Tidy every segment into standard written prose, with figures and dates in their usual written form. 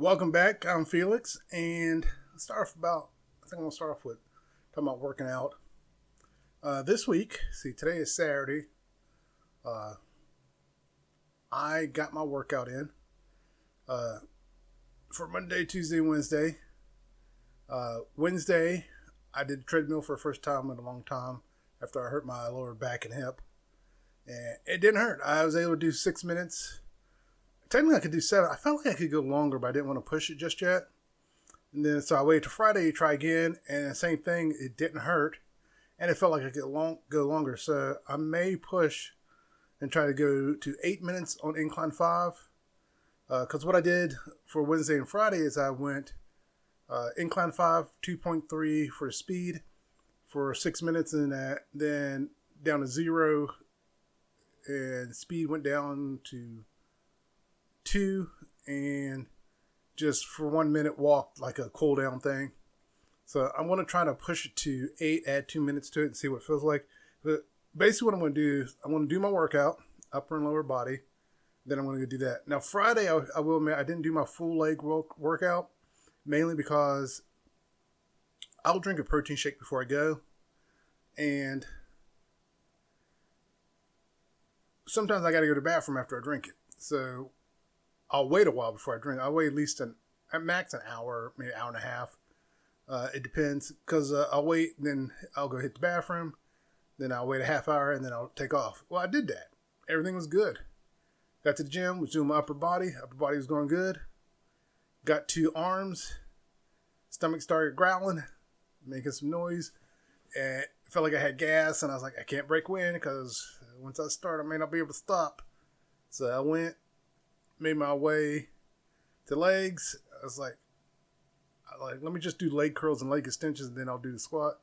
Welcome back. I'm Felix, and I think I'm gonna start off with talking about working out. This week, today is Saturday. Uh, I got my workout in for Monday, Tuesday, Wednesday. Wednesday, I did the treadmill for the first time in a long time after I hurt my lower back and hip, and it didn't hurt. I was able to do 6 minutes. Technically, I could do 7. I felt like I could go longer, but I didn't want to push it just yet. And then, so I waited till Friday to try again, and the same thing, it didn't hurt, and it felt like I could go longer. So I may push and try to go to 8 minutes on incline 5. Because what I did for Wednesday and Friday is I went incline 5, 2.3 for the speed for 6 minutes, and then down to 0, and speed went down to 2, and just for 1 minute walked like a cool down thing. So I'm going to try to push it to 8, add 2 minutes to it and see what it feels like. But basically what I'm going to do is I'm going to do my workout, upper and lower body. Then I'm going to go do that. Now Friday, I will admit I didn't do my full leg workout, mainly because I'll drink a protein shake before I go. And sometimes I got to go to the bathroom after I drink it. So I'll wait a while before I drink. I'll wait at least at max an hour, maybe an hour and a half. It depends, because I'll wait, then I'll go hit the bathroom, then I'll wait a half hour, and then I'll take off. Well, I did that. Everything was good. Got to the gym, was doing my upper body. Upper body was going good. Got 2 arms. Stomach started growling, making some noise. And it felt like I had gas, and I was like, I can't break wind, because once I start, I may not be able to stop. So I made my way to legs. I was like, let me just do leg curls and leg extensions, and then I'll do the squat.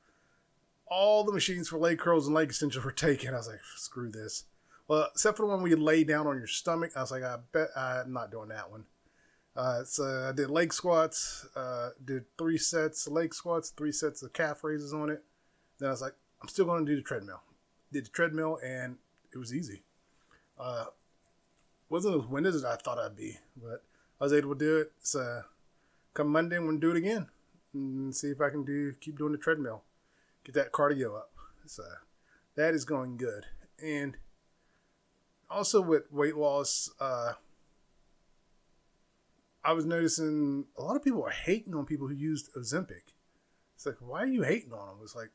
All the machines for leg curls and leg extensions were taken. I was like, screw this. Well, except for the one where you lay down on your stomach. I was like, I bet I'm not doing that one. So I did leg squats, did 3 sets of leg squats, 3 sets of calf raises on it. Then I was like, I'm still going to do the treadmill. Did the treadmill, and it was easy. Wasn't as winded as I thought I'd be, but I was able to do it. So come Monday, I'm going to do it again and see if I can keep doing the treadmill, get that cardio up. So that is going good. And also with weight loss, I was noticing a lot of people are hating on people who used Ozempic. It's like, why are you hating on them? It's like,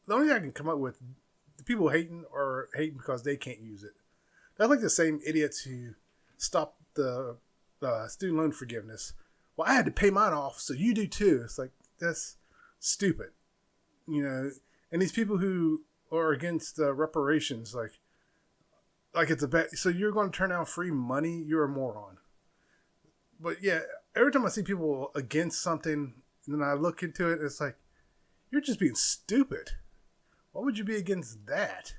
the only thing I can come up with, the people hating are hating because they can't use it. That's like the same idiots who stopped the student loan forgiveness. Well, I had to pay mine off, so you do too. It's like, that's stupid. And these people who are against reparations, like it's a bad, so you're going to turn down free money? You're a moron. But yeah, every time I see people against something, and then I look into it, it's like, you're just being stupid. Why would you be against that?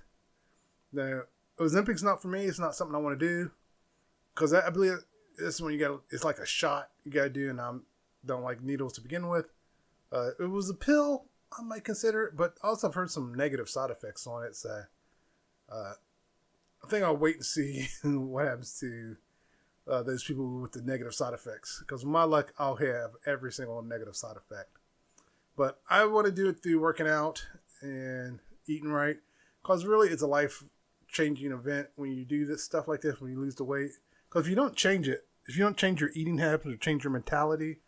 Now, Ozempic's not for me. It's not something I want to do, because I believe this is when it's like a shot you got to do, and I don't like needles to begin with. If it was a pill, I might consider it, but also I've heard some negative side effects on it, so I think I'll wait and see what happens to those people with the negative side effects, because with my luck, I'll have every single negative side effect. But I want to do it through working out and eating right, because really it's a life-changing event when you do this stuff like this, when you lose the weight. Because if you don't change your eating habits or change your mentality,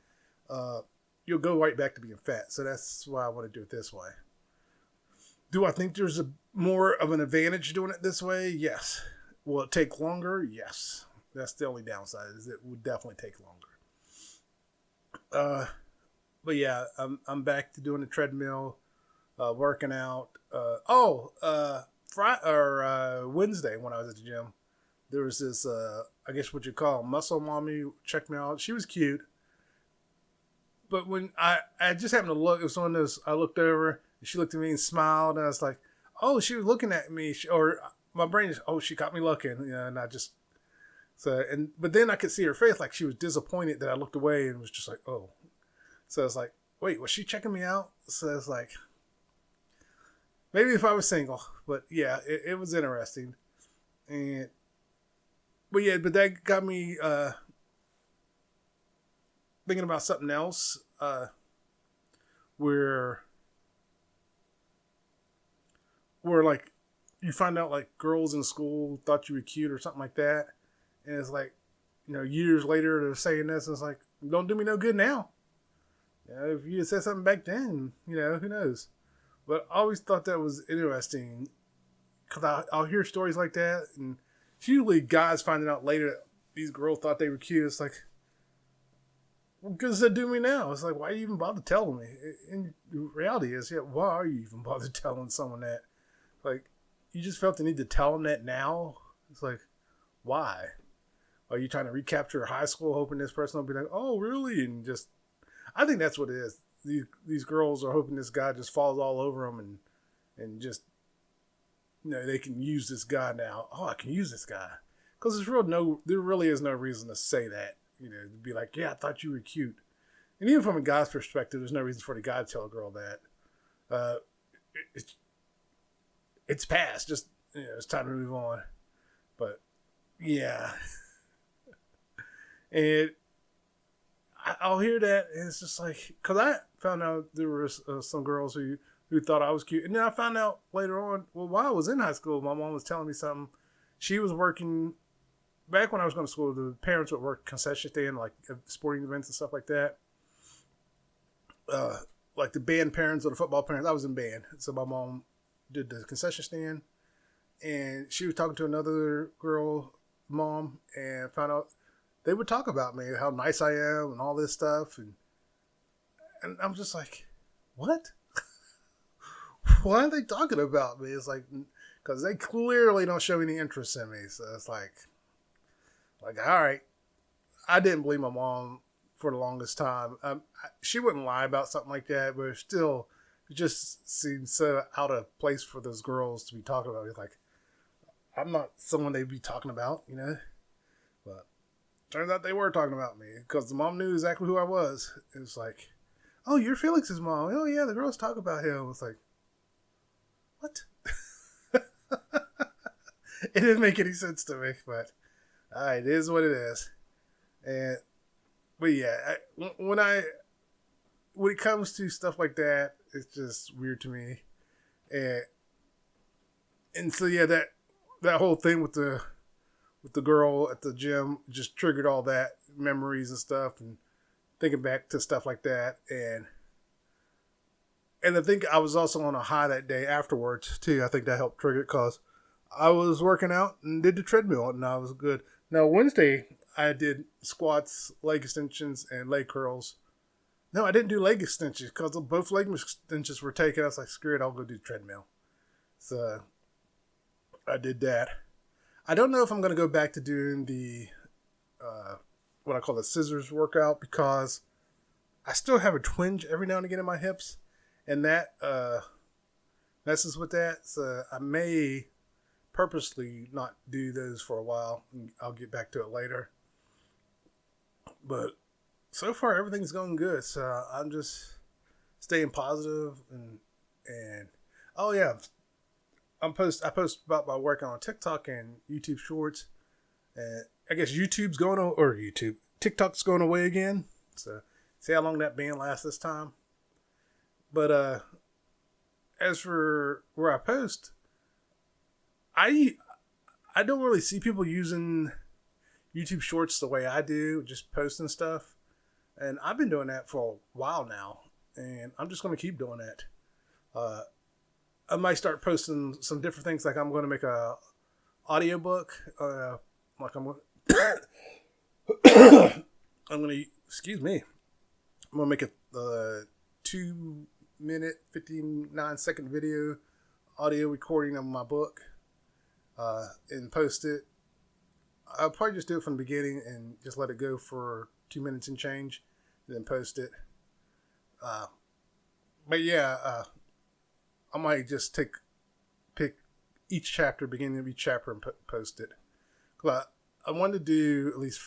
you'll go right back to being fat. So that's why I want to do it this way. Do I think there's more of an advantage doing it this way? Yes. Will it take longer? Yes. That's the only downside, is it would definitely take longer. But yeah, I'm back to doing the treadmill, working out. Wednesday when I was at the gym, there was this, I guess what you call muscle mommy, check me out. She was cute. But when I just happened to look, it was one of those, I looked over, and she looked at me and smiled, and I was like, oh, she was looking at me, or my brain just, oh, she caught me looking, and I just, but then I could see her face, like she was disappointed that I looked away, and was just like, oh. So I was like, wait, was she checking me out? So it's like, maybe if I was single, but yeah, it was interesting. But that got me thinking about something else, where like you find out like girls in school thought you were cute or something like that, and it's like, years later they're saying this, and it's like, don't do me no good now. If you had said something back then, who knows? But I always thought that was interesting, because I'll hear stories like that, and it's usually guys finding out later that these girls thought they were cute. It's like, what good does that do me now? It's like, why you even bother telling me? And the reality is, why are you even bother telling someone that? Like, you just felt the need to tell them that now? It's like, why? Are you trying to recapture high school, hoping this person will be like, oh, really? And just, I think that's what it is. These girls are hoping this guy just falls all over them, and just, they can use this guy now. Oh, I can use this guy. Because there really is no reason to say that. To be like, yeah, I thought you were cute. And even from a guy's perspective, there's no reason for the guy to tell a girl that. It's past. Just, it's time to move on. But, yeah. And I'll hear that, and it's just like, because I found out there were some girls who thought I was cute. And then I found out later on, while I was in high school, my mom was telling me something. She was working, back when I was going to school, the parents would work concession stand, like sporting events and stuff like that. Like the band parents or the football parents. I was in band. So my mom did the concession stand. And she was talking to another girl, mom, and found out they would talk about me, how nice I am and all this stuff. And I'm just like, what? Why are they talking about me? It's like, because they clearly don't show any interest in me. So it's like, all right. I didn't believe my mom for the longest time. She wouldn't lie about something like that, but still, it just seems so out of place for those girls to be talking about me. Like, I'm not someone they'd be talking about, But turns out they were talking about me, because the mom knew exactly who I was. It was like, oh, you're Felix's mom. Oh, yeah, the girls talk about him. It's like, what? It didn't make any sense to me, but it is what it is. But yeah, when it comes to stuff like that, it's just weird to me. And so yeah, that whole thing with the girl at the gym just triggered all that memories and stuff, and thinking back to stuff like that. And I think I was also on a high that day afterwards too. I think that helped trigger it, because I was working out and did the treadmill, and I was good. Now Wednesday I did squats, leg extensions, and leg curls. No, I didn't do leg extensions, because both leg extensions were taken. I was like, screw it, I'll go do the treadmill. So I did that. I don't know if I'm going to go back to doing the what I call the scissors workout, because I still have a twinge every now and again in my hips, and that messes with that. So I may purposely not do those for a while. I'll get back to it later. But so far everything's going good. So I'm just staying positive, and oh yeah, I post about my work on TikTok and YouTube Shorts, and I guess TikTok's going away again. So see how long that ban lasts this time. But as for where I post, I don't really see people using YouTube Shorts the way I do, just posting stuff. And I've been doing that for a while now, and I'm just going to keep doing that. I might start posting some different things, like I'm going to make a audiobook. Like I'm going excuse me. I'm going to make a 2-minute, 59-second video audio recording of my book, and post it. I'll probably just do it from the beginning and just let it go for 2 minutes and change, and then post it. But yeah, I might just pick each chapter, beginning of each chapter, and post it. But I wanted to do at least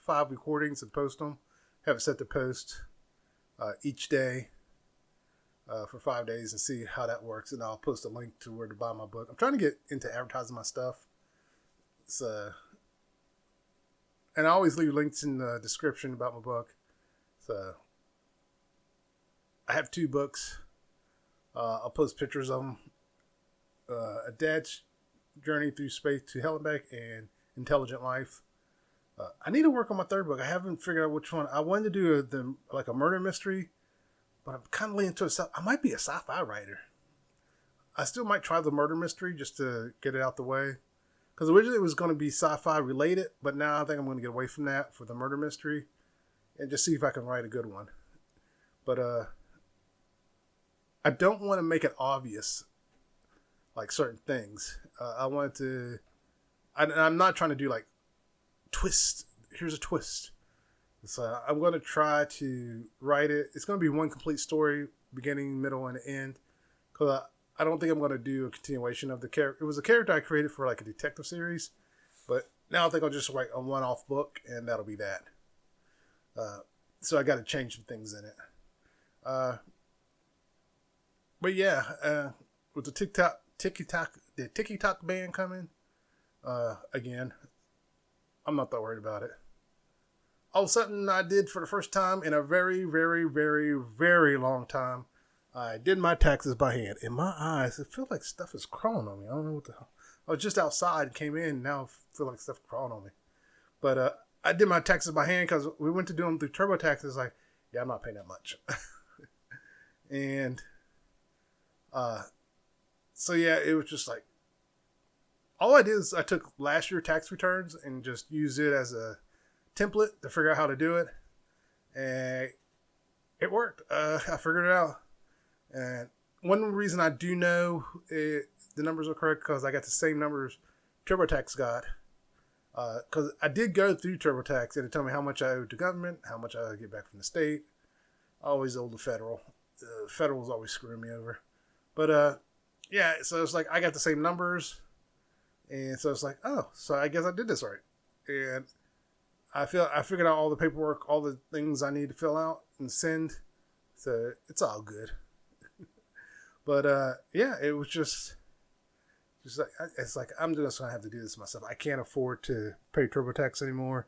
5 recordings and post them. Have it set to post each day for 5 days, and see how that works. And I'll post a link to where to buy my book. I'm trying to get into advertising my stuff. And I always leave links in the description about my book. So I have 2 books. I'll post pictures of them. A Dad's Journey Through Space to Hell and Back and Intelligent Life. I need to work on my 3rd book. I haven't figured out which one. I wanted to do a murder mystery, but I'm kind of leaning to I might be a sci-fi writer. I still might try the murder mystery just to get it out the way. Because originally it was going to be sci-fi related, but now I think I'm going to get away from that for the murder mystery and just see if I can write a good one. But I don't want to make it obvious, like certain things. I wanted to. I'm not trying to do like twist. Here's a twist. So I'm going to try to write it. It's going to be one complete story, beginning, middle, and end. Because I don't think I'm going to do a continuation of the character. It was a character I created for like a detective series, but now I think I'll just write a one-off book, and that'll be that. So I got to change some things in it. But yeah, with the TikTok ban coming, again, I'm not that worried about it. All of a sudden, I did for the first time in a very, very, very, very long time. I did my taxes by hand. In my eyes, it feels like stuff is crawling on me. I don't know what the hell. I was just outside, came in, now I feel like stuff crawling on me. But I did my taxes by hand because we went to do them through TurboTax. It's like, yeah, I'm not paying that much. And so yeah, it was just like, all I did is I took last year's tax returns and just used it as a template to figure out how to do it. And it worked. I figured it out. And one reason I do know the numbers are correct because I got the same numbers TurboTax got. Because I did go through TurboTax and it told me how much I owed to government, how much I get back from the state. I always owe the federal. The federal was always screwing me over. But yeah, so it's like I got the same numbers. And so it's like, oh, so I guess I did this right. And I figured out all the paperwork, all the things I need to fill out and send. So it's all good. But yeah, it was just like, it's like I'm just gonna have to do this myself. I can't afford to pay TurboTax anymore.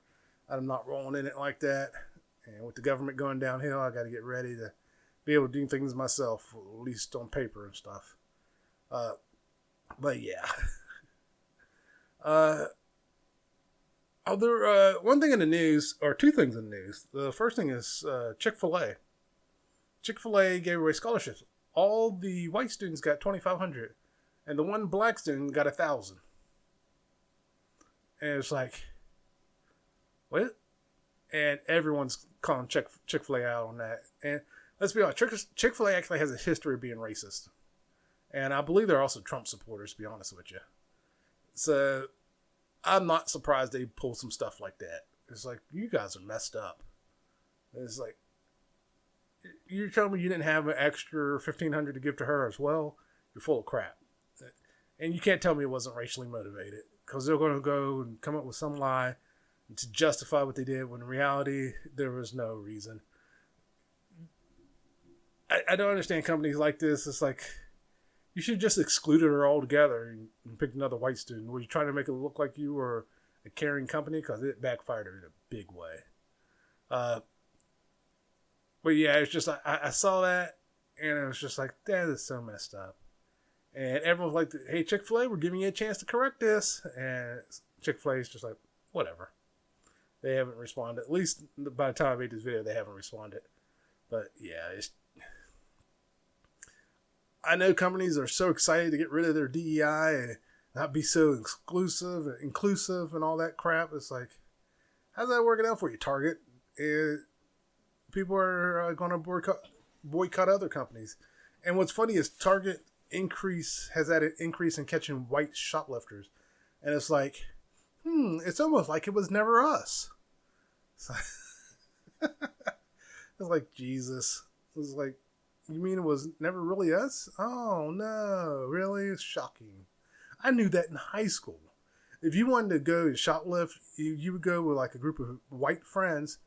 I'm not rolling in it like that. And with the government going downhill, I got to get ready to be able to do things myself, at least on paper and stuff. But yeah. One thing in the news, or 2 things in the news. The first thing is Chick-fil-A. Chick-fil-A gave away scholarships. All the white students got $2,500, and the one black student got $1,000. And it's like, what? And everyone's calling Chick-fil-A out on that. And let's be honest, Chick-fil-A actually has a history of being racist. And I believe they're also Trump supporters, to be honest with you. So I'm not surprised they pull some stuff like that. It's like, you guys are messed up. It's like, you're telling me you didn't have an extra $1,500 to give to her as well? You're full of crap. And you can't tell me it wasn't racially motivated, because they're going to go and come up with some lie to justify what they did, when in reality there was no reason. I don't understand companies like this. It's like, you should just excluded her altogether and picked another white student. Were you trying to make it look like you were a caring company? Because it backfired in a big way. But yeah, it's just like, I saw that, and it was just like, that is so messed up. And everyone was like, hey, Chick-fil-A, we're giving you a chance to correct this. And Chick-fil-A is just like, whatever. They haven't responded. At least by the time I made this video, they haven't responded. But yeah, I know companies are so excited to get rid of their DEI and not be so exclusive and inclusive and all that crap. It's like, how's that working out for you, Target? People are going to boycott other companies. And what's funny is Target has had an increase in catching white shoplifters. And it's like, it's almost like it was never us. It's like, Jesus. It's like, you mean it was never really us? Oh, no. Really? It's shocking. I knew that in high school. If you wanted to go and shoplift, you would go with like a group of white friends,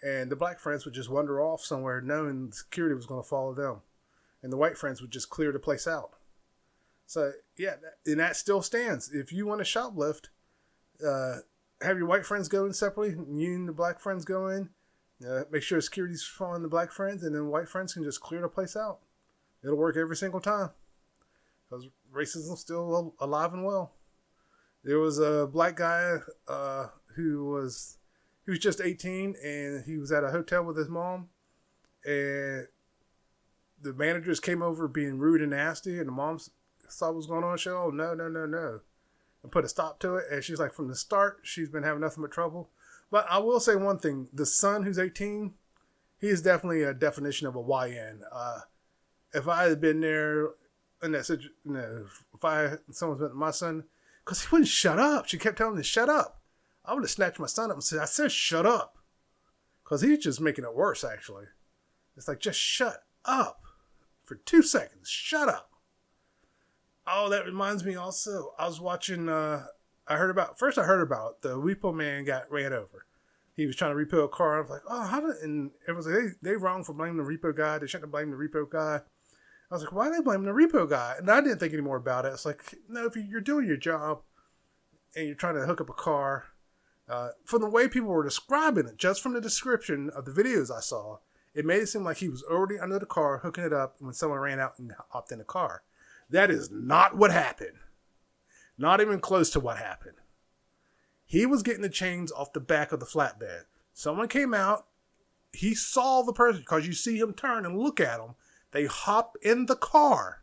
and the black friends would just wander off somewhere knowing security was going to follow them. And the white friends would just clear the place out. So, yeah, and that still stands. If you want to shoplift, have your white friends go in separately, and you and the black friends go in, Make sure security's following the black friends, and then white friends can just clear the place out. It'll work every single time. Because racism's still alive and well. There was a black guy who was just 18, and he was at a hotel with his mom, and the managers came over being rude and nasty, and the mom saw what was going on. She said, "Oh, no, and put a stop to it. And she's like, from the start, she's been having nothing but trouble. But I will say one thing: the son, who's 18, he is definitely a definition of a YN. If I had been there in that situation, if someone's been my son, because he wouldn't shut up. She kept telling him to shut up. I would have snatched my son up and said, "I said shut up," because he's just making it worse. Actually, it's like, just shut up for 2 seconds. Shut up. Oh, that reminds me also, I was watching, I heard about the repo man got ran over. He was trying to repo a car. I was like, oh, and everyone's like, they wrong for blaming the repo guy. They shouldn't have blamed the repo guy. I was like, why are they blaming the repo guy? And I didn't think any more about it. It's like, no, if you're doing your job and you're trying to hook up a car, from the way people were describing it, just from the description of the videos I saw, it made it seem like he was already under the car hooking it up when someone ran out and hopped in the car. That is not what happened. Not even close to what happened. He was getting the chains off the back of the flatbed. Someone came out. He saw the person, because you see him turn and look at him. They hop in the car.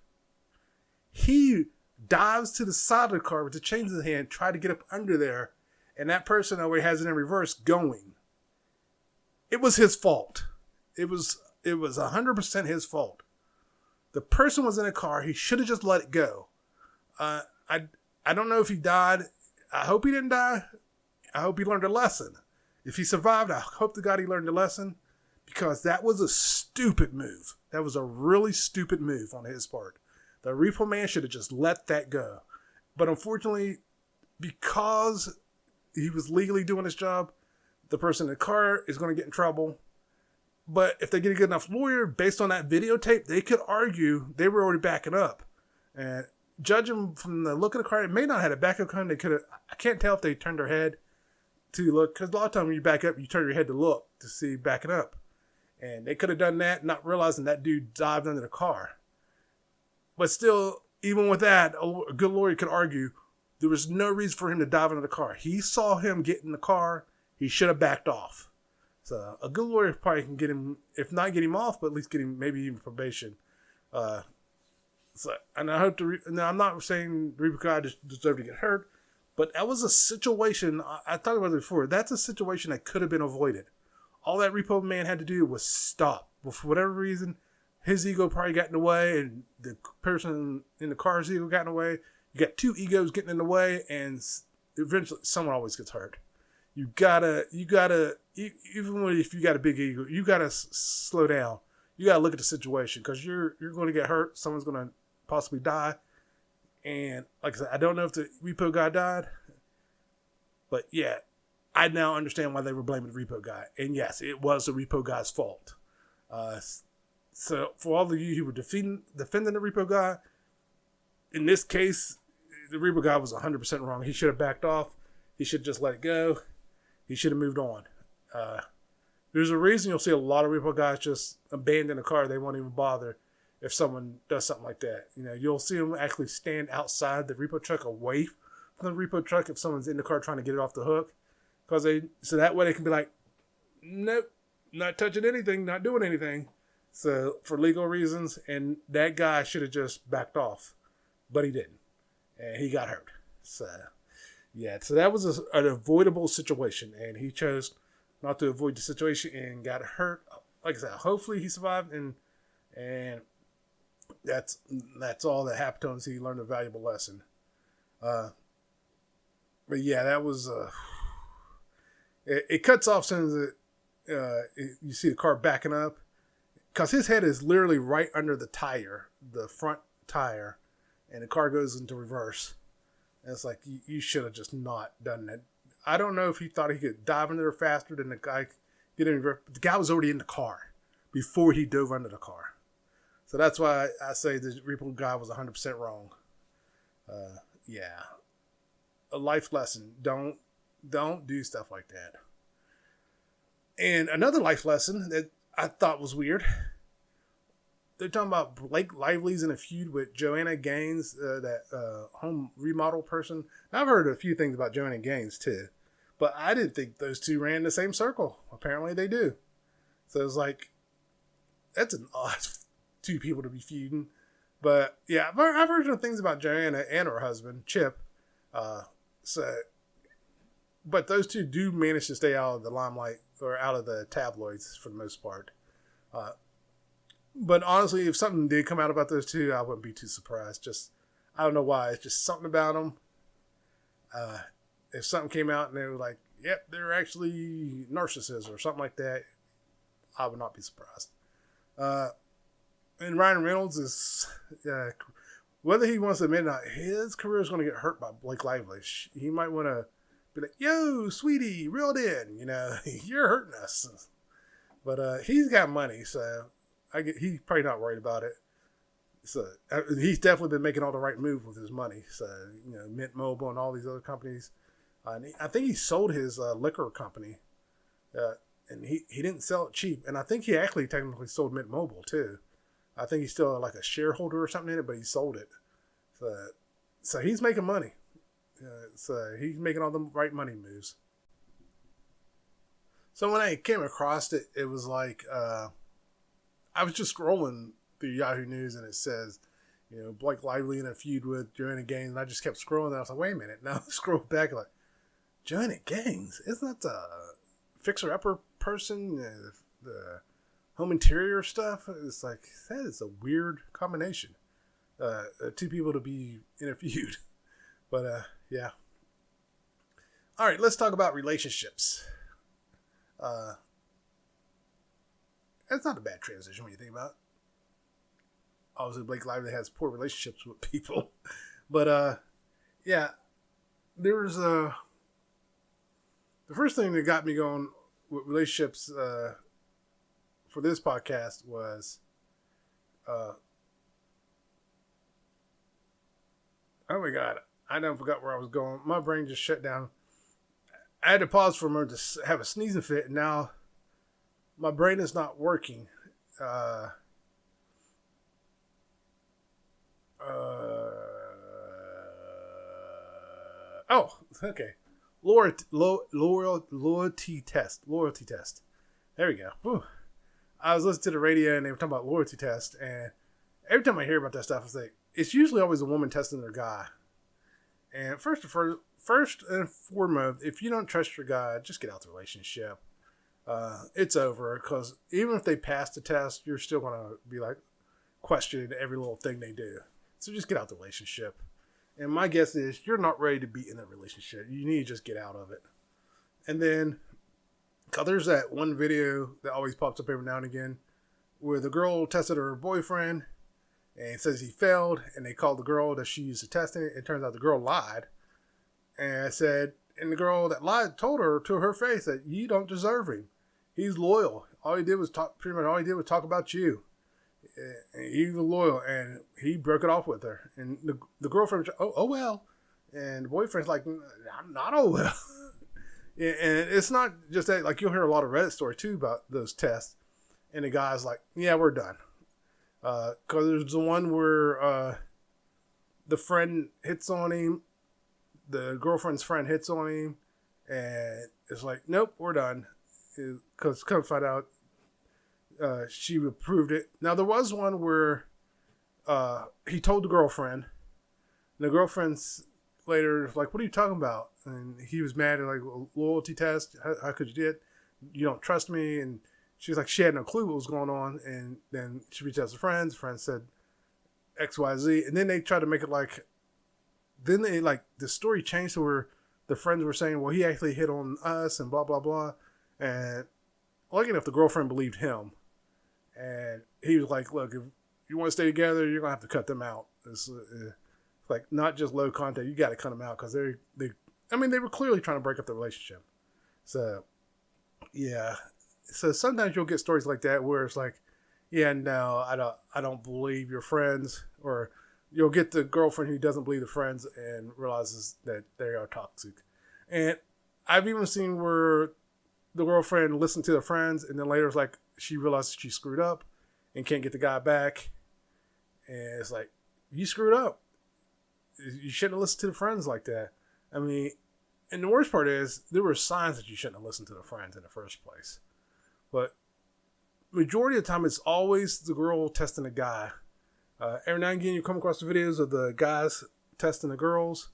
He dives to the side of the car with the chains in his hand, try to get up under there, and that person over has it in reverse going. It was his fault. It was 100% his fault. The person was in a car. He should have just let it go. I don't know if he died. I hope he didn't die. I hope he learned a lesson. If he survived, I hope to God he learned a lesson, because that was a stupid move. That was a really stupid move on his part. The repo man should have just let that go. But unfortunately, because he was legally doing his job, the person in the car is going to get in trouble. But if they get a good enough lawyer, based on that videotape, they could argue they were already backing up. And judging from the look of the car, it may not have had a backup gun. They could have. I can't tell if they turned their head to look, because a lot of times when you back up, you turn your head to look to see backing up. And they could have done that, not realizing that dude dived under the car. But still, even with that, a good lawyer could argue there was no reason for him to dive under the car. He saw him get in the car. He should have backed off. So a good lawyer probably can get him, if not get him off, but at least get him maybe even probation. And I hope to. Now, I'm not saying Reaper guy deserved to get hurt, but that was a situation. I talked about it before. That's a situation that could have been avoided. All that repo man had to do was stop. But for whatever reason, his ego probably got in the way, and the person in the car's ego got in the way. You got two egos getting in the way, and eventually someone always gets hurt. You gotta, even if you got a big ego, you gotta slow down. You gotta look at the situation, because you're going to get hurt. Someone's going to possibly die. And like I said, I don't know if the repo guy died, but yeah, I now understand why they were blaming the repo guy. And yes, it was the repo guy's fault. So for all of you who were defending the repo guy, in this case, the repo guy was 100% wrong. He should have backed off. He should have just let it go. He should have moved on. There's a reason you'll see a lot of repo guys just abandon a car. They won't even bother if someone does something like that. You know, you'll see them actually stand outside the repo truck, away from the repo truck, if someone's in the car trying to get it off the hook. So that way they can be like, nope, not touching anything, not doing anything. So for legal reasons, and that guy should have just backed off, but he didn't, and he got hurt. So yeah, so that was an avoidable situation, and he chose not to avoid the situation and got hurt. Like I said, hopefully he survived, and that's all that happened to him. So he learned a valuable lesson. But yeah, that was it cuts off as soon as you see the car backing up, because his head is literally right under the tire, the front tire, and the car goes into reverse. And it's like, you should have just not done that. I don't know if he thought he could dive in there faster than the guy get in reverse. But the guy was already in the car before he dove under the car. So that's why I say the repo guy was 100% wrong. Yeah. A life lesson. Don't do stuff like that. And another life lesson that I thought was weird. They're talking about Blake Lively's in a feud with Joanna Gaines, that home remodel person. Now, I've heard a few things about Joanna Gaines too, but I didn't think those two ran the same circle. Apparently they do. So it's like, that's an odd two people to be feuding. But yeah, I've heard some things about Joanna and her husband, Chip. But those two do manage to stay out of the limelight or out of the tabloids for the most part. But honestly, if something did come out about those two, I wouldn't be too surprised. I don't know why. It's just something about them. If something came out and they were like, yep, they're actually narcissists or something like that, I would not be surprised. And Ryan Reynolds is, whether he wants to admit it or not, his career is going to get hurt by Blake Lively. He might want to be like, yo, sweetie, reel it in. You're hurting us. But he's got money, so he's probably not worried about it. So he's definitely been making all the right moves with his money. So, Mint Mobile and all these other companies. And I think he sold his liquor company. And he didn't sell it cheap. And I think he actually technically sold Mint Mobile too. I think he's still like a shareholder or something in it, but he sold it. So he's making money. So he's making all the right money moves. So when I came across it, it was like, I was just scrolling through Yahoo News and it says, Blake Lively in a feud with Joanna Gaines. And I just kept scrolling and I was like, wait a minute. Now I scroll back like, Joanna Gaines? Isn't that the fixer-upper person? The home interior stuff? It's like, that is a weird combination. Two people to be in a feud. But, yeah. All right, let's talk about relationships. That's not a bad transition when you think about it. Obviously, Blake Lively has poor relationships with people. But, yeah, there was the first thing that got me going with relationships for this podcast was, oh my God, I never forgot where I was going. My brain just shut down. I had to pause for a moment to have a sneezing fit, and now my brain is not working. Oh, okay. Loyalty test. Loyalty test. There we go. Whew. I was listening to the radio and they were talking about loyalty test, and every time I hear about that stuff, I say it's usually always a woman testing their guy. And first and foremost, if you don't trust your guy, just get out the relationship. It's over, because even if they pass the test, you're still going to be like questioning every little thing they do. So just get out the relationship. And my guess is you're not ready to be in a relationship. You need to just get out of it. And then, cause there's that one video that always pops up every now and again where the girl tested her boyfriend and it says he failed, and they called the girl that she used to test it. It turns out the girl lied. And the girl that lied told her to her face that you don't deserve him. He's loyal. All he did was talk about you. And he was loyal, and he broke it off with her. And the girlfriend, oh well. And the boyfriend's like, I'm not oh well. And it's not just that, like, you'll hear a lot of Reddit stories too about those tests. And the guy's like, yeah, we're done. Because there's the one where the friend hits on him, the girlfriend's friend hits on him, and it's like, nope, we're done. Because come find out, she approved it. Now, there was one where he told the girlfriend, and the girlfriend's later like, what are you talking about? And he was mad at, like, loyalty test. How could you do it? You don't trust me. And she's like, she had no clue what was going on. And then she reached out to friends. Friends said X, Y, Z. And then they tried to make it like, the story changed to where the friends were saying, well, he actually hit on us and blah, blah, blah. And lucky enough, the girlfriend believed him. And he was like, look, if you want to stay together, you're going to have to cut them out. It's like, not just low contact. You got to cut them out because they were clearly trying to break up the relationship. So, yeah. So sometimes you'll get stories like that where it's like, yeah, no, I don't believe your friends. Or you'll get the girlfriend who doesn't believe the friends and realizes that they are toxic. And I've even seen where the girlfriend listened to the friends, and then later it's like she realized she screwed up and can't get the guy back. And it's like, you screwed up. You shouldn't have listened to the friends like that. I mean, and the worst part is there were signs that you shouldn't have listened to the friends in the first place. But majority of the time, it's always the girl testing the guy. Every now and again, you come across the videos of the guys testing the girls.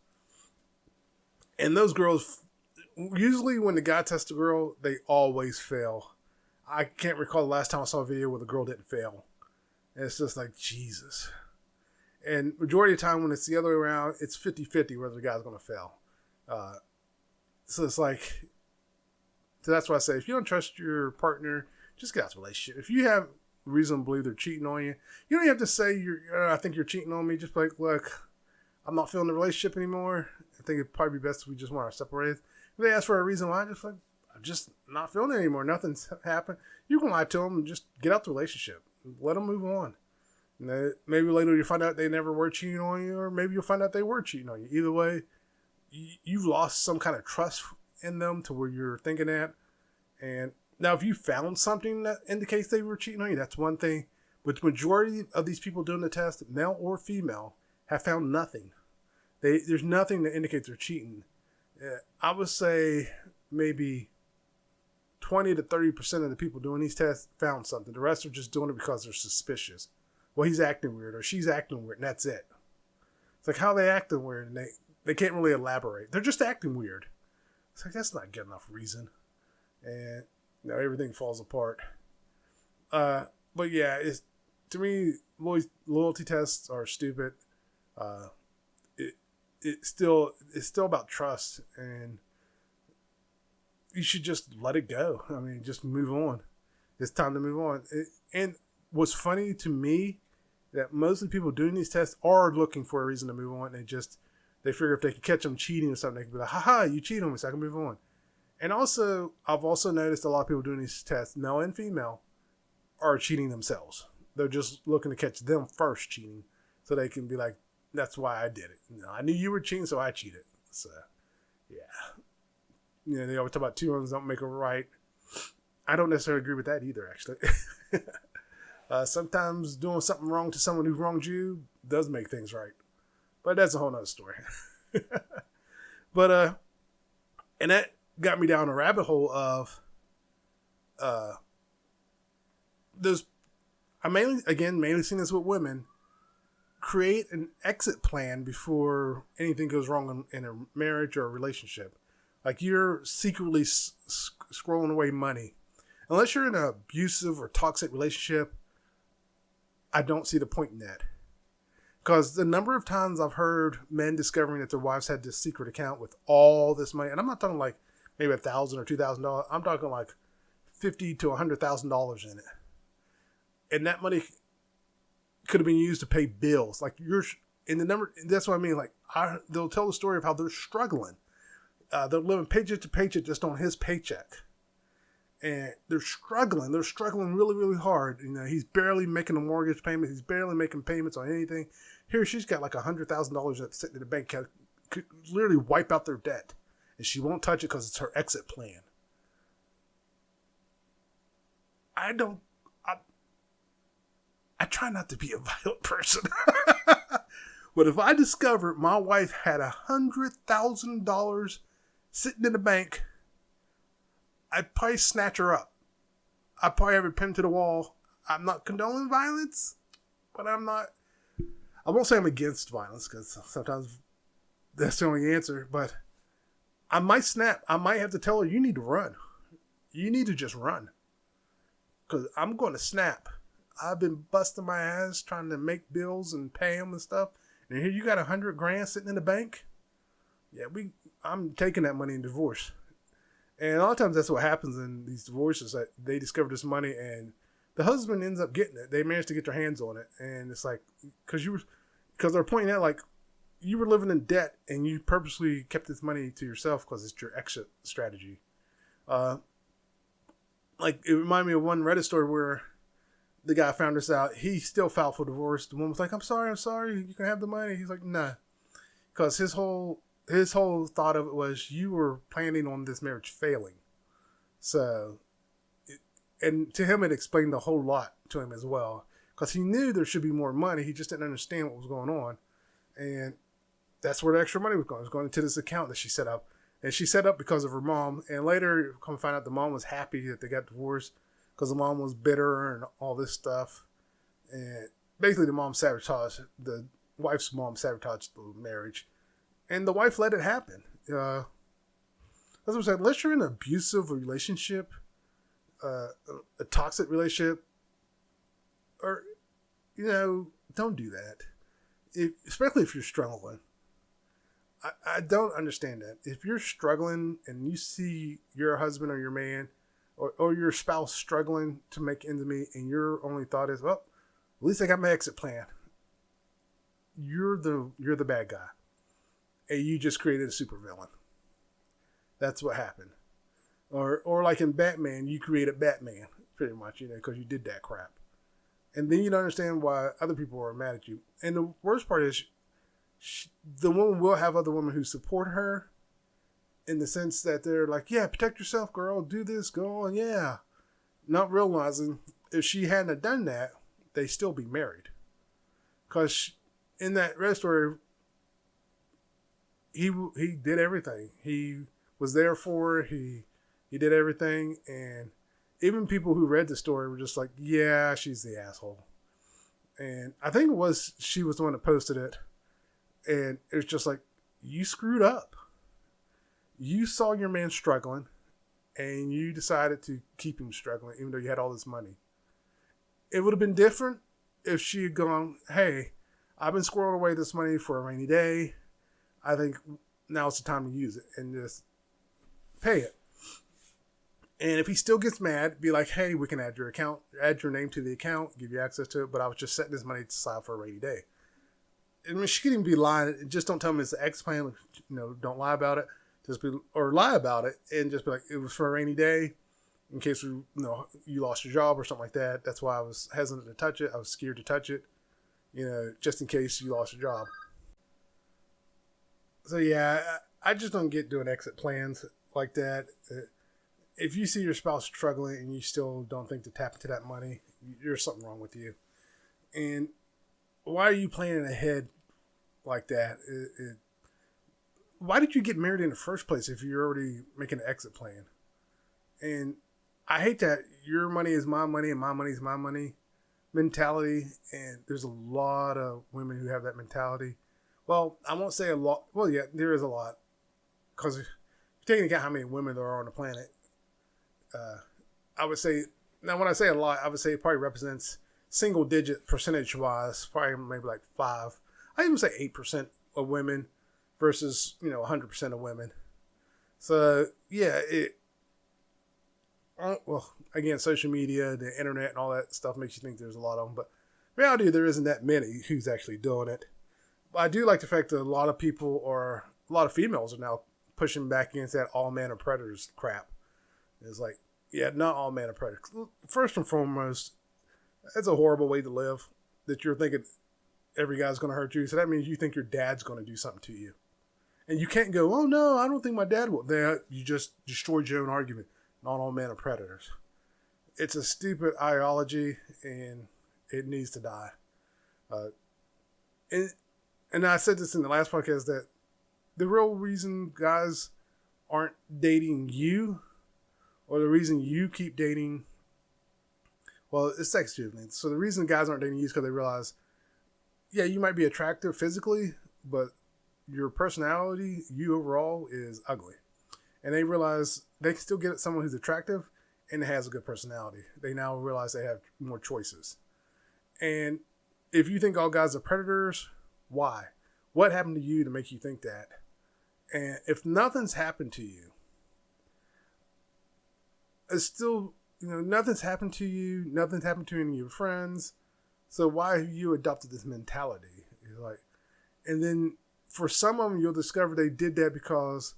And those girls, usually when the guy tests the girl, they always fail. I can't recall the last time I saw a video where the girl didn't fail. And it's just like, Jesus. And majority of the time when it's the other way around, it's 50-50 whether the guy's going to fail. So it's like, so that's why I say, if you don't trust your partner, just get out of the relationship. If you have reason to believe they're cheating on you, you don't have to say, I think you're cheating on me. Just be like, look, I'm not feeling the relationship anymore. I think it'd probably be best if we just want to separate. If they ask for a reason why, just like, I'm just not feeling it anymore. Nothing's happened. You can lie to them and just get out the relationship. Let them move on. And maybe later you find out they never were cheating on you, or maybe you'll find out they were cheating on you. Either way, you've lost some kind of trust in them to where you're thinking that. And now, if you found something that indicates they were cheating on you, that's one thing. But the majority of these people doing the test, male or female, have found nothing. There's nothing that indicates they're cheating. I would say maybe 20 to 30% of the people doing these tests found something. The rest are just doing it because they're suspicious. Well, he's acting weird, or she's acting weird, and that's it. It's like, how are they acting weird? And they can't really elaborate. They're just acting weird. It's like, that's not good enough reason. And everything falls apart. But yeah, to me, loyalty tests are stupid. It's still about trust, and you should just let it go. I mean, just move on. It's time to move on. And what's funny to me, that most of the people doing these tests are looking for a reason to move on. They figure if they can catch them cheating or something, they can be like, haha, you cheated on me, so I can move on. And also, I've also noticed a lot of people doing these tests, male and female, are cheating themselves. They're just looking to catch them first cheating, so they can be like, that's why I did it. I knew you were cheating, so I cheated. So, yeah. They always talk about two wrongs don't make a right. I don't necessarily agree with that either, actually. Sometimes doing something wrong to someone who wronged you does make things right. But that's a whole nother story. But, and that got me down a rabbit hole of, I mainly seen this with women, create an exit plan before anything goes wrong in a marriage or a relationship. Like, you're secretly scrolling away money. Unless you're in an abusive or toxic relationship, I don't see the point in that. Because the number of times I've heard men discovering that their wives had this secret account with all this money, and I'm not talking like maybe $1,000 or $2,000. I'm talking like $50,000 to $100,000 in it, and that money could have been used to pay bills. Like, you're in the number. That's what I mean. Like, they'll tell the story of how they're struggling. They're living paycheck to paycheck just on his paycheck. And they're struggling. They're struggling really, really hard. He's barely making a mortgage payment. He's barely making payments on anything. Here, she's got like $100,000 that's sitting in the bank. Could literally wipe out their debt. And she won't touch it because it's her exit plan. I try not to be a violent person. But if I discovered my wife had $100,000 sitting in the bank, I'd probably snatch her up. I'd probably have her pinned to the wall. I'm not condoning violence, but I won't say I'm against violence, because sometimes that's the only answer, but I might snap. I might have to tell her, you need to run. You need to just run. Because I'm going to snap. I've been busting my ass trying to make bills and pay them and stuff. And here you got $100,000 sitting in the bank. Yeah, I'm taking that money in divorce. And a lot of times that's what happens in these divorces. That they discover this money and the husband ends up getting it. They manage to get their hands on it. And it's like, because they're pointing out, like, you were living in debt and you purposely kept this money to yourself because it's your exit strategy. Like, it reminded me of one Reddit story where the guy found this out. He still filed for divorce. The woman was like, I'm sorry. You can have the money. He's like, nah. Because his whole thought of it was, you were planning on this marriage failing. So, and to him, it explained a whole lot to him as well. Because he knew there should be more money. He just didn't understand what was going on. And that's where the extra money was going. It was going into this account that she set up. And she set up because of her mom. And later, come find out the mom was happy that they got divorced because the mom was bitter and all this stuff. And basically, the wife's mom sabotaged the marriage. And the wife let it happen. As I was saying, unless you're in an abusive relationship, a toxic relationship, or, don't do that. Especially if you're struggling. I don't understand that. If you're struggling and you see your husband or your man or your spouse struggling to make ends meet and your only thought is, well, at least I got my exit plan. You're the bad guy. And you just created a supervillain. That's what happened. Or like in Batman, you created Batman, pretty much, because you did that crap. And then you don't understand why other people are mad at you. And the worst part is, the woman will have other women who support her in the sense that they're like, yeah, protect yourself, girl, do this, go on, yeah. Not realizing if she hadn't done that, they'd still be married. Because in that red story, he did everything. He was there for her. He did everything. And even people who read the story were just like, yeah, she's the asshole. And I think she was the one that posted it. And it's just like, you screwed up. You saw your man struggling, and you decided to keep him struggling, even though you had all this money. It would have been different if she had gone, hey, I've been squirreling away this money for a rainy day. I think now's the time to use it and just pay it. And if he still gets mad, be like, hey, we can add your name to the account, give you access to it, but I was just setting this money aside for a rainy day. I mean, she could even be lying. Just don't tell me it's the X plan. Don't lie about it. Or lie about it and just be like, it was for a rainy day in case you lost your job or something like that. That's why I was hesitant to touch it. I was scared to touch it, just in case you lost your job. So yeah, I just don't get doing exit plans like that. If you see your spouse struggling and you still don't think to tap into that money, there's something wrong with you. And why are you planning ahead like that? Why did you get married in the first place if you're already making an exit plan? And I hate that your money is my money and my money is my money mentality. And there's a lot of women who have that mentality. Well, I won't say a lot. Well, yeah, there is a lot. Because if you're taking into account how many women there are on the planet, I would say, now when I say a lot, I would say it probably represents single digit percentage wise, probably maybe like 5. I even say 8% of women versus, 100% of women. So, yeah, well, again, social media, the internet and all that stuff makes you think there's a lot of them. But in reality, there isn't that many who's actually doing it. But I do like the fact that a lot of females are now pushing back against that all men are predators crap. It's like, yeah, not all men are predators. First and foremost, that's a horrible way to live, that you're thinking every guy's going to hurt you. So that means you think your dad's going to do something to you. And you can't go, oh, no, I don't think my dad will. You just destroyed your own argument. Not all men are predators. It's a stupid ideology, and it needs to die. And I said this in the last podcast, that the real reason guys aren't dating you, or the reason you keep dating, well, it's sex driven. So the reason guys aren't dating you is because they realize, yeah, you might be attractive physically, but your personality, you overall, is ugly. And they realize they can still get someone who's attractive and has a good personality. They now realize they have more choices. And if you think all guys are predators, why? What happened to you to make you think that? And if nothing's happened to you, it's still, nothing's happened to you. Nothing's happened to any of your friends. So why have you adopted this mentality? And then for some of them, you'll discover they did that because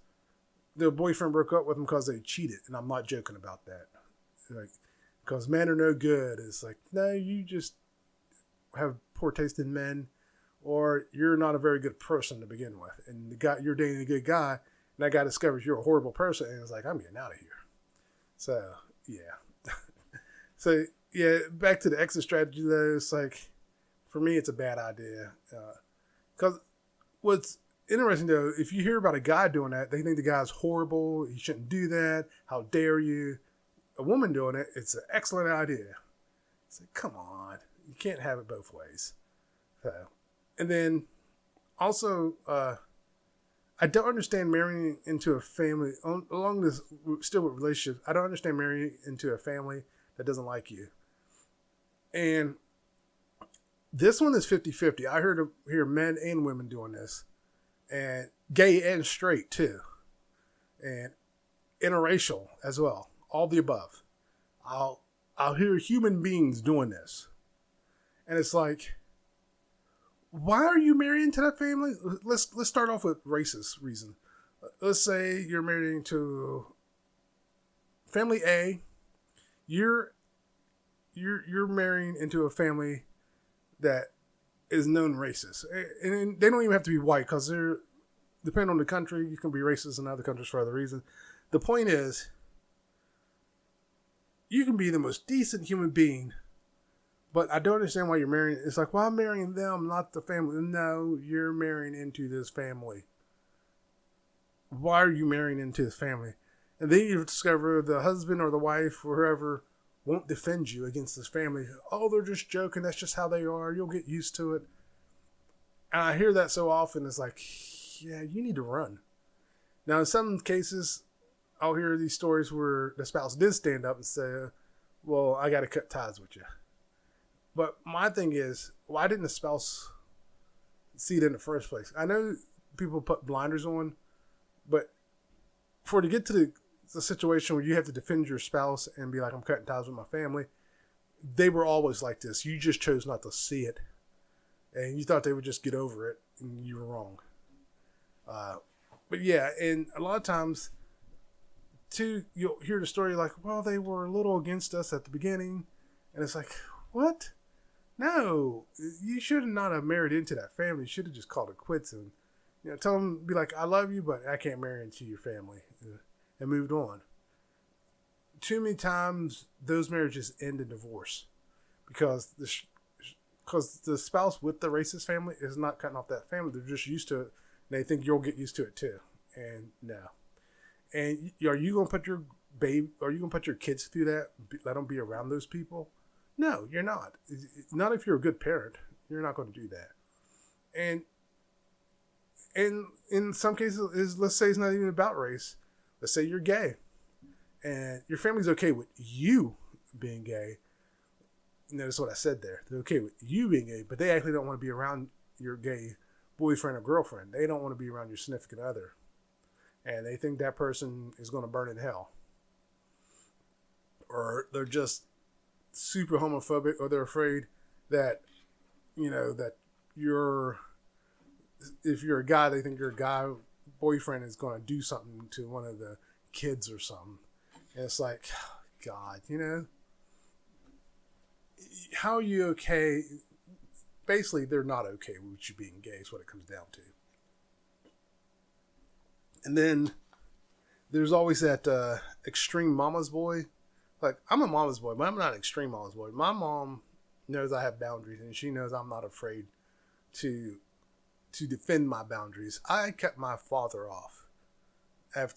their boyfriend broke up with them because they cheated. And I'm not joking about that. Because men are no good. It's like, no, you just have poor taste in men, or you're not a very good person to begin with. And you're dating a good guy, and that guy discovers you're a horrible person, and it's like, I'm getting out of here. So, yeah. So, yeah, back to the exit strategy, though. It's like, for me, it's a bad idea. Because what's interesting, though, if you hear about a guy doing that, they think the guy's horrible. He shouldn't do that. How dare you? A woman doing it, it's an excellent idea. It's like, come on. You can't have it both ways. So, and then also, I don't understand marrying into a family, along this, still with relationships, I don't understand marrying into a family that doesn't like you. And this one is 50-50. I hear men and women doing this. And gay and straight, too. And interracial as well. All the above. I'll hear human beings doing this. And it's like, why are you marrying into that family? Let's start off with racist reason. Let's say you're marrying to family A. You're marrying into a family that is known racist, and they don't even have to be white, because they're, depending on the country, you can be racist in other countries for other reasons. The point is, you can be the most decent human being, but I don't understand why you're marrying. It's like, well, I'm marrying them, not the family. No, you're marrying into this family. Why are you marrying into this family? And then you discover the husband or the wife or whoever won't defend you against this family. Oh, they're just joking. That's just how they are. You'll get used to it. And I hear that so often. It's like, yeah, you need to run. Now, in some cases, I'll hear these stories where the spouse did stand up and say, well, I got to cut ties with you. But my thing is, why didn't the spouse see it in the first place? I know people put blinders on, but to get to the situation where you have to defend your spouse and be like, I'm cutting ties with my family, they were always like this. You just chose not to see it. And you thought they would just get over it, and you were wrong. But yeah, and a lot of times, too, you'll hear the story like, well, they were a little against us at the beginning. And it's like, what? No, you should not have married into that family. You should have just called it quits and, tell them, be like, I love you, but I can't marry into your family, and moved on. Too many times, those marriages end in divorce because the spouse with the racist family is not cutting off that family. They're just used to it. And they think you'll get used to it too. And no. And are you going to put your kids through that? Let them be around those people? No, you're not. Not if you're a good parent. You're not going to do that. And in some cases, let's say it's not even about race. Let's say you're gay. And your family's okay with you being gay. Notice what I said there. They're okay with you being gay, but they actually don't want to be around your gay boyfriend or girlfriend. They don't want to be around your significant other. And they think that person is going to burn in hell. Or they're just super homophobic, or they're afraid that, that if you're a guy, they think your guy boyfriend is going to do something to one of the kids or something. And it's like, God, how are you okay? Basically, they're not okay with you being gay is what it comes down to. And then there's always that extreme mama's boy. Like, I'm a mama's boy, but I'm not an extreme mama's boy. My mom knows I have boundaries, and she knows I'm not afraid to defend my boundaries. I cut my father off.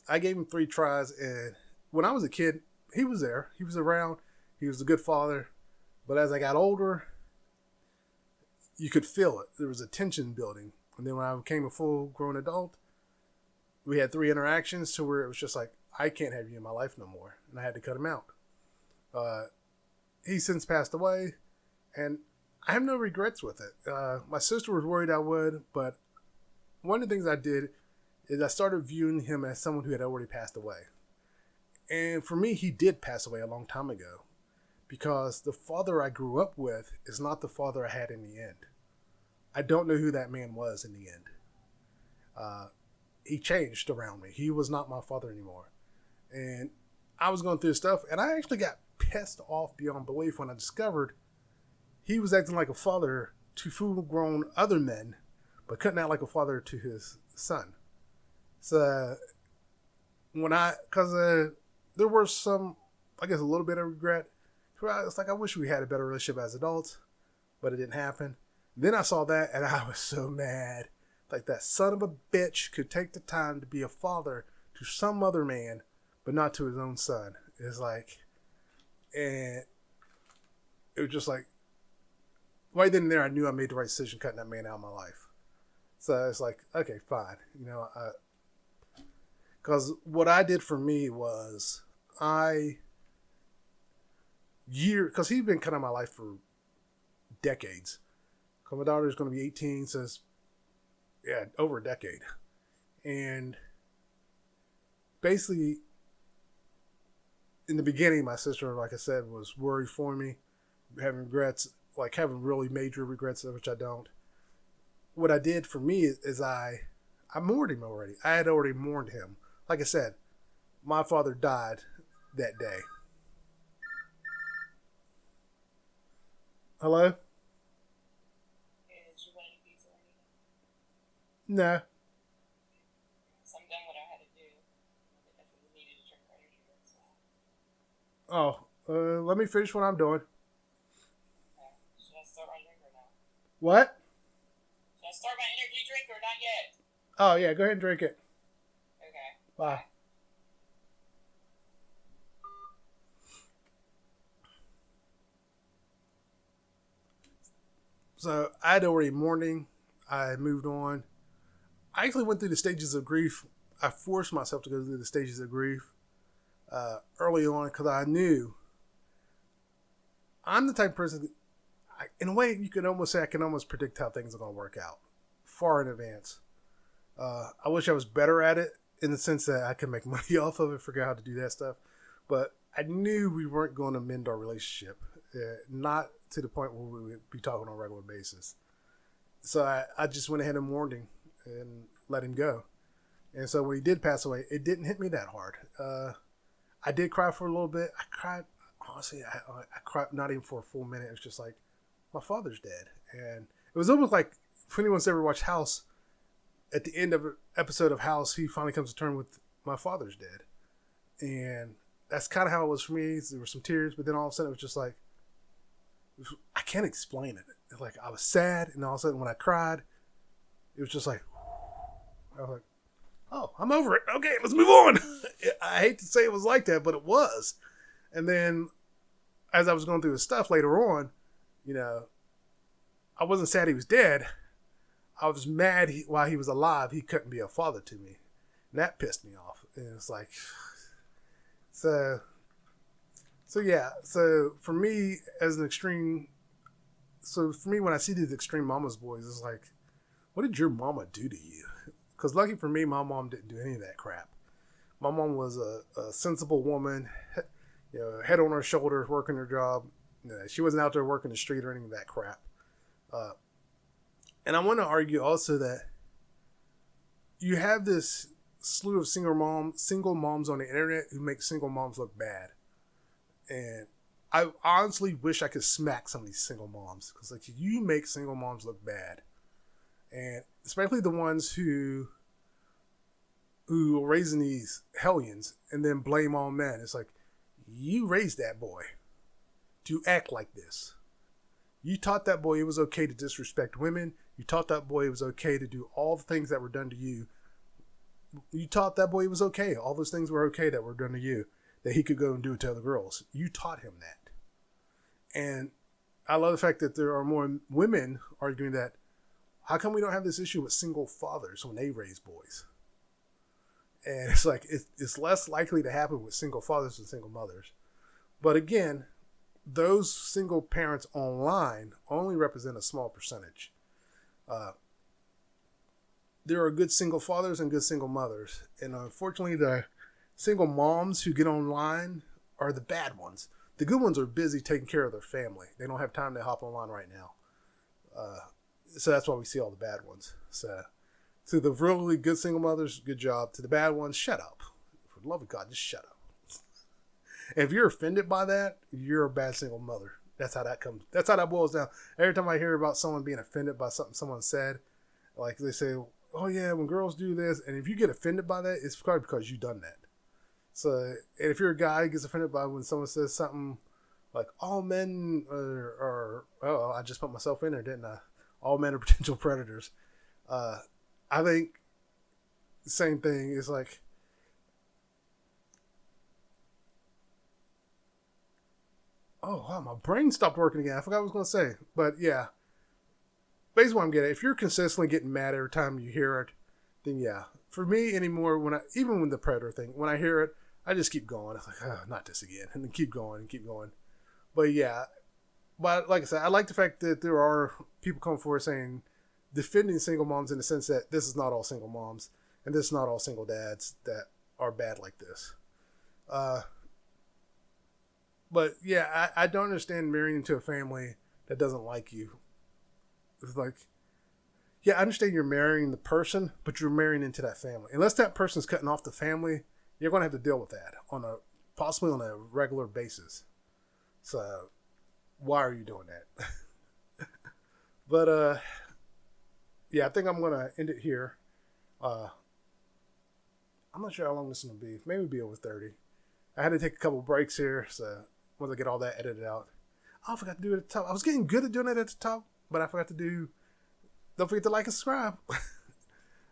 I gave him 3 tries, and when I was a kid, he was there. He was around. He was a good father. But as I got older, you could feel it. There was a tension building. And then when I became a full-grown adult, we had 3 interactions to where it was just like, I can't have you in my life no more. And I had to cut him out. He's since passed away, and I have no regrets with it. My sister was worried I would, but one of the things I did is I started viewing him as someone who had already passed away. And for me, he did pass away a long time ago, because the father I grew up with is not the father I had in the end. I don't know who that man was in the end. He changed around me. He was not my father anymore. And I was going through stuff, and I actually got pissed off beyond belief when I discovered he was acting like a father to full-grown other men, but couldn't act like a father to his son. So, because there were some I guess, a little bit of regret. It's like I wish we had a better relationship as adults, but it didn't happen. Then I saw that, and I was so mad. Like, that son of a bitch could take the time to be a father to some other man, but not to his own son. It's like, and it was just like, right then and there, I knew I made the right decision cutting that man out of my life. So it's like, okay, fine. You know, because what I did for me was because he's been kind of my life for decades. Because my daughter's going to be 18, so it's, over a decade. And basically, in the beginning, my sister, like I said, was worried for me, having regrets, like having really major regrets, which I don't. What I did for me is I mourned him already. I had already mourned him. Like I said, my father died that day. Hello? No. So I'm done what I had to do. I definitely needed to check my energy drinks. Oh, let me finish what I'm doing. Okay. Should I start my drink or not? What? Should I start my energy drink or not yet? Oh, yeah, go ahead and drink it. Okay. Bye. So I had already mourning. I moved on. I actually went through the stages of grief. I forced myself to go through the stages of grief early on because I knew I'm the type of person, in a way, you can almost say I can almost predict how things are going to work out far in advance. I wish I was better at it in the sense that I could make money off of it, figure out how to do that stuff. But I knew we weren't going to mend our relationship, not to the point where we would be talking on a regular basis. So I just went ahead and warned him and let him go. And so when he did pass away, it didn't hit me that hard. I did cry for a little bit. I cried, honestly, I cried not even for a full minute. It was just like, my father's dead. And it was almost like, if anyone's ever watched House, at the end of an episode of House, he finally comes to terms with my father's dead. And that's kind of how it was for me. There were some tears, but then all of a sudden it was just like, I can't explain it. Like, I was sad, and all of a sudden when I cried, it was just like, I was like, oh, I'm over it. Okay, let's move on. I hate to say it was like that, but it was. And then as I was going through his stuff later on, you know, I wasn't sad he was dead. I was mad while he was alive, he couldn't be a father to me. And that pissed me off. And it's like, so yeah. So for me, as an extreme, when I see these extreme mama's boys, it's like, what did your mama do to you? Because lucky for me, my mom didn't do any of that crap. My mom was a sensible woman, you know, head on her shoulders, working her job. You know, she wasn't out there working the street or any of that crap. And I want to argue also that you have this slew of single moms on the internet who make single moms look bad. And I honestly wish I could smack some of these single moms, because like, you make single moms look bad. And especially the ones who are raising these hellions and then blame all men. It's like, you raised that boy to act like this. You taught that boy it was okay to disrespect women. You taught that boy it was okay to do all the things that were done to you. You taught that boy it was okay. All those things were okay that were done to you, that he could go and do it to other girls. You taught him that. And I love the fact that there are more women arguing that, how come we don't have this issue with single fathers when they raise boys? And it's like, it's less likely to happen with single fathers than single mothers. But again, those single parents online only represent a small percentage. There are good single fathers and good single mothers. And unfortunately, the single moms who get online are the bad ones. The good ones are busy taking care of their family. They don't have time to hop online right now. So that's why we see all the bad ones. So to the really good single mothers, good job. To the bad ones, shut up. For the love of God, just shut up. And if you're offended by that, you're a bad single mother. That's how that comes. That's how that boils down. Every time I hear about someone being offended by something someone said, like they say, oh yeah, when girls do this, and if you get offended by that, it's probably because you've done that. So, and if you're a guy who gets offended by when someone says something like all men are oh, I just put myself in there, didn't I? All men are potential predators. I think the same thing is like, oh wow, my brain stopped working again. I forgot what I was going to say, but yeah, basically what I'm getting at, if you're consistently getting mad every time you hear it, then yeah. For me anymore, when I even with the predator thing, when I hear it, I just keep going. It's like, oh, not this again, and then keep going and keep going. But yeah, but like I said, I like the fact that there are people coming forward saying defending single moms in the sense that this is not all single moms and this is not all single dads that are bad like this. Uh, but yeah, I don't understand marrying into a family that doesn't like you. It's like, yeah, I understand you're marrying the person, but you're marrying into that family. Unless that person's cutting off the family, you're going to have to deal with that on a possibly on a regular basis. So why are you doing that? But yeah, I think I'm gonna end it here. I'm not sure how long this is gonna be. Maybe it'll be over 30. I had to take a couple breaks here, so once I get all that edited out. Oh, I forgot to do it at the top. I was getting good at doing it at the top, but I forgot to do. Don't forget to like and subscribe.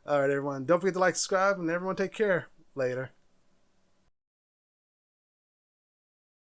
All right, everyone. Don't forget to like, subscribe, and everyone take care. Later.